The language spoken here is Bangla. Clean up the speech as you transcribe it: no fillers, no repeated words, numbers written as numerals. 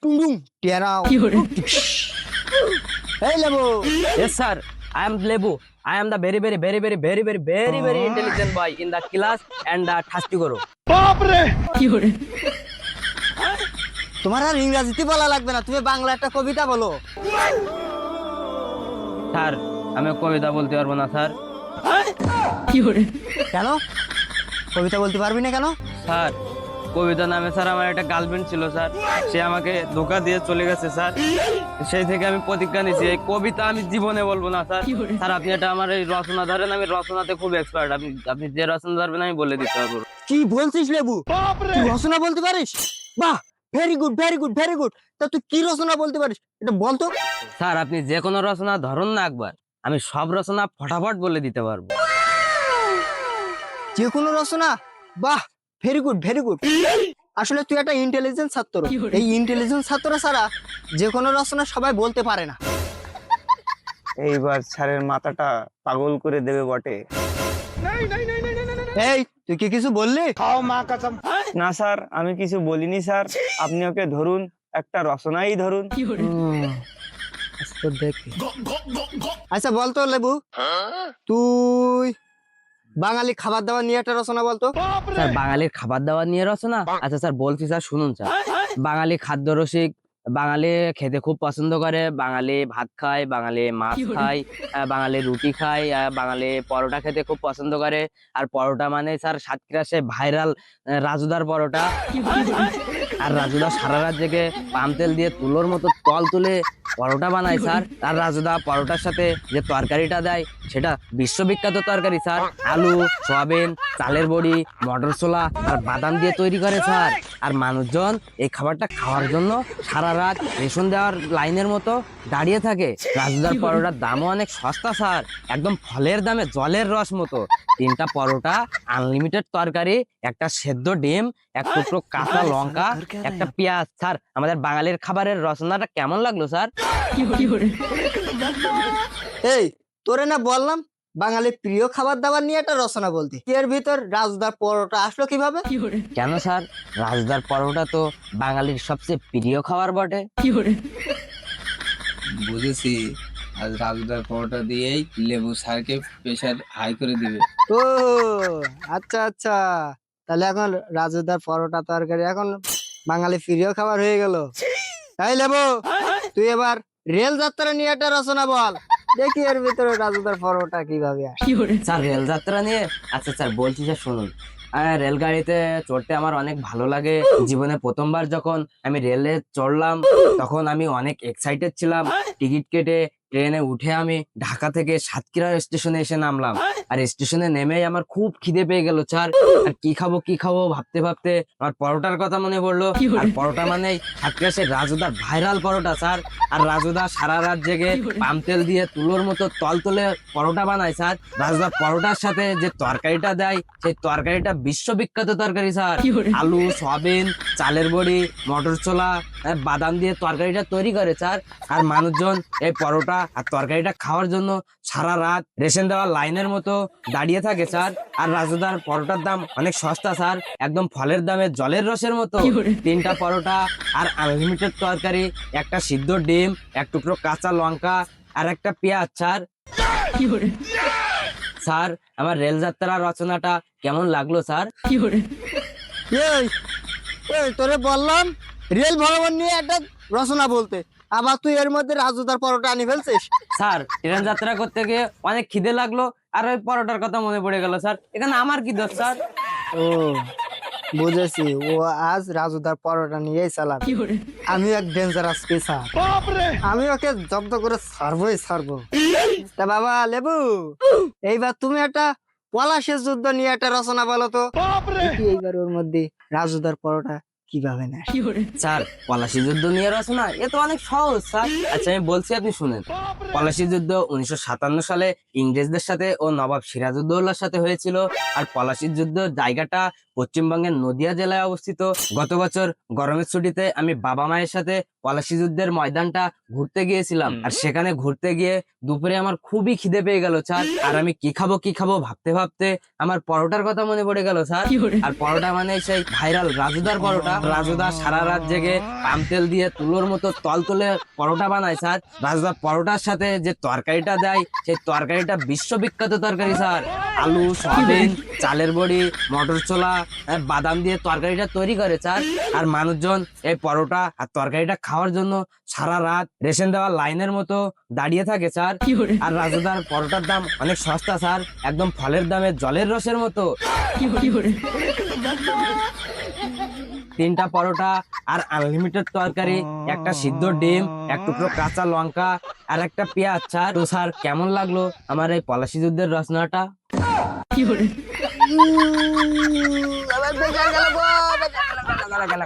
টুং টেরাও এই লেবু Yes, sir. I am Lebu. I am the very intelligent boy in the class and the Thasti Guru. তোমার আর ইংরেজিতে বলা লাগবে না, তুমি বাংলা একটা কবিতা বলো। স্যার আমি কবিতা বলতে পারবো না স্যার। কেন কবিতা বলতে পারবি না কেন? স্যার কবিতা নামে স্যার আমার একটা গার্লফ্রেন্ড ছিল স্যার, সে আমাকে ধোকা দিয়ে চলে গেছে স্যার। সেই থেকে আমি প্রতিজ্ঞা নিয়েছি এই কবিতা আমি জীবনে বলবো না স্যার। স্যার আপনি এটা আমার এই রচনা ধরেন, আমি রচনাতে খুব এক্সপার্ট। আপনি যে রচনা ধরবেন আমি বলে দিতে পারবো। কি বলছিস লেবু, তুই রচনা বলতে পারিস? বাহ, very good very good very good. তা তুই কি রচনা বলতে পারিস এটা বল তো। স্যার আপনি যে কোনো রচনা ধরুন না একবার, আমি সব রচনা ফটাফট বলে দিতে পারবো। যে কোনো রচনা? বাহ, ভেরি গুড ভেরি গুড। আসলে তুই একটা ইন্টেলিজেন্ট ছাত্র। এই ইন্টেলিজেন্ট ছাত্র ছাড়া যে কোনো রচনা সবাই বলতে পারে না। এইবার স্যারের মাথাটা পাগল করে দেবে বটে। এই তুই কি কিছু বললি? না স্যার, আমি কিছু বলিনি স্যার, আপনি ওকে ধরুন, একটা রচনাই ধরুন। আচ্ছা বলতো লেবু, তুই বাঙালি খাবার দাবার নিয়ে একটা রচনা বলতো। স্যার বাঙালির খাবার দাবার নিয়ে রচনা? আচ্ছা স্যার বলছি স্যার, শুনুন স্যার। বাঙালি খাদ্য রসিক, বাঙালি খেতে খুব পছন্দ করে, বাঙালি ভাত খায়, বাঙালি মাছ খায়, বাঙালি রুটি খায়, বাঙালি পরোটা খেতে খুব পছন্দ করে। আর পরোটা মানে স্যার সাতক্ষীরা সে ভাইরাল রাজুদার পরোটা। আর রাজুদা সারা রাত জেগে পাম তেল দিয়ে তুলোর মতো তল তুলে পরোটা বানায় স্যার। আর রাজুদা পরোটার সাথে যে তরকারিটা দেয় সেটা বিশ্ববিখ্যাত তরকারি স্যার। আলু, সয়াবিন, চালের বড়ি, মটর ছোলা আর বাদাম দিয়ে তৈরি করে স্যার। আর মানুষজন এই খাবারটা খাওয়ার জন্য সারা রাত রেশন দেওয়ার লাইনের মতো দাঁড়িয়ে থাকে। রাজুদার পরোটার দামও অনেক সস্তা স্যার, একদম ফলের দামে জলের রস মতো। 3টা পরোটা, আনলিমিটেড তরকারি, একটা সেদ্ধ ডিম, এক টুকরো কাঁচা লঙ্কা, একটা পেঁয়াজ। স্যার আমাদের বাঙালির খাবারের রচনাটা কেমন লাগলো স্যার? এই তোরে না বললাম বাঙালির প্রিয় খাবার দাবার নিয়ে একটা রচনা বলতে, এর ভিতর রাজদার পরোটা আসলো কিভাবে? কেন স্যার, রাজুদার পরোটা তো বাঙালির সবচেয়ে প্রিয় খাবার বটে। বুঝেছি, আজ রাজুদার পরোটা দিয়েই লেবু স্যারকে প্রেশার হাই করে দিবে। ও আচ্ছা আচ্ছা, তাহলে এখন রাজুদার পরোটা তরকারি এখন বাঙালি প্রিয় খাবার হয়ে গেল। তাই লেবু, তুই এবার রেল যাত্রা নিয়ে একটা রচনা বল, দেখি এর ভিতরে রাজুদার পরোটা কিভাবে আসে। স্যার রেল যাত্রা নিয়ে? আচ্ছা স্যার বলছি স্যার, শুনুন। রেলগাড়িতে চড়তে আমার অনেক ভালো লাগে। জীবনে প্রথমবার যখন আমি রেলে চড়লাম তখন আমি অনেক এক্সাইটেড ছিলাম। টিকিট কেটে ট্রেনে উঠে আমি ঢাকা থেকে সাতক্ষীরা স্টেশনে এসে নামলাম। আর স্টেশনে নেমেই আমার খুব খিদে পেয়ে গেল স্যার। আর কি খাবো ভাবতে ভাবতে আমার পরোটার কথা মনে পড়লো। আর পরোটা মানেই সাতক্ষীরা সে রাজুদার ভাইরাল পরোটা স্যার। আর রাজুদা সারা রাত জেগে পাম তেল দিয়ে তুলোর মতো তল তুলে পরোটা বানায় স্যার। রাজুদার পরোটার সাথে যে তরকারিটা দেয় সেই তরকারিটা বিশ্ববিখ্যাত তরকারি স্যার। আলু, সয়াবিন, চালের বড়ি, মটর ছোলা, বাদাম দিয়ে তরকারিটা তৈরি করে স্যার। আর মানুষজন এই পরোটা আর তরকারিটা খাওয়ার জন্য সারা রাত রেশন দেওয়ার লাইনের মতো দাঁড়িয়ে থাকে স্যার। আর রাজুদার পরোটার দাম অনেক সস্তা স্যার, একদম ফলের দামে জলের রসের মতো। 3টা পরোটা আর আনলিমিটেড তরকারি, একটা সিদ্ধ ডিম, এক টুকরো কাঁচা লঙ্কা আর একটা পেঁয়াজ স্যার। স্যার আমার রেল যাত্রা রচনাটা কেমন লাগলো স্যার? এই এই তোরে বললাম রেল ভ্রমণ নিয়ে একটা রচনা বলতে, আবার তুই এর মধ্যে রাজুদার পরোটা আনি ফেলছিস। স্যার ট্রেন যাত্রা করতে গিয়ে অনেক খিদে লাগলো আর ওই পরোটার কথা মনে পড়ে গেল স্যার। এখানে আমার কি দোষ স্যার? ও বুঝেছি, ও আজ রাজুদার পরোটা নিয়েই চালাবে। আমি এক ডেঞ্জারাস পেশার, আমি ওকে জব্দ করে ছাড়বো। তা বাবা লেবু, এইবার তুমি একটা পলাশের যুদ্ধ নিয়ে একটা রচনা বলো তো, দেখি এইবার ওর মধ্যে রাজুদার পরোটা কিভাবে না। স্যার পলাশী যুদ্ধ নিয়ে রচনা এ তো অনেক সহজ স্যার। আচ্ছা আমি বলছি, আপনি শুনেন। পলাশী যুদ্ধ 1957 সালে ইংরেজদের সাথে ও নবাব সিরাজউদ্দৌলার সাথে হয়েছিল। আর পলাশীর যুদ্ধ জায়গাটা পশ্চিমবঙ্গের নদিয়া জেলায় অবস্থিত। গত বছর গরমের ছুটিতে আমি বাবা মায়ের সাথে পলাশী যুদ্ধের ময়দানটা ঘুরতে গিয়েছিলাম। আর সেখানে ঘুরতে গিয়ে দুপুরে আমার খুবই খিদে পেয়ে গেল স্যার। আর আমি কি খাবো ভাবতে ভাবতে আমার পরোটার কথা মনে পড়ে গেল স্যার। আর পরোটা মানে সেই ভাইরাল রাজুদার পরোটা। আর রাজুদা সারা রাত জেগে পাম তেল দিয়ে তুলোর মতো তলতলে পরোটা বানায় স্যার। রাজুদা পরোটার সাথে যে তরকারিটা দেয় সেই তরকারিটা বিশ্ববিখ্যাত তরকারি স্যার। আলু, সয়াবিন, চালের বড়ি, মটর ছোলা, বাদাম দিয়ে তরকারিটা তৈরি করে স্যার। আর মানুষজন এই পরোটা আর তরকারিটা খাওয়ার জন্য সারা রাত রেশন দেওয়া লাইনের মতো দাঁড়িয়ে থাকে স্যার। আর রাজুদার পরোটার দাম অনেক সস্তা স্যার, একদম ফলের দামে জলের রসের মতো। 3টা পরোটা আর আনলিমিটেড তরকারি, একটা সিদ্ধ ডিম, এক টুকরো কাঁচা লঙ্কা আর একটা পেঁয়াজ স্যার। তো স্যার কেমন লাগলো আমার এই পলাশী যুদ্ধের রচনাটা? আমার বেকার গেল গো, বেকার গেল।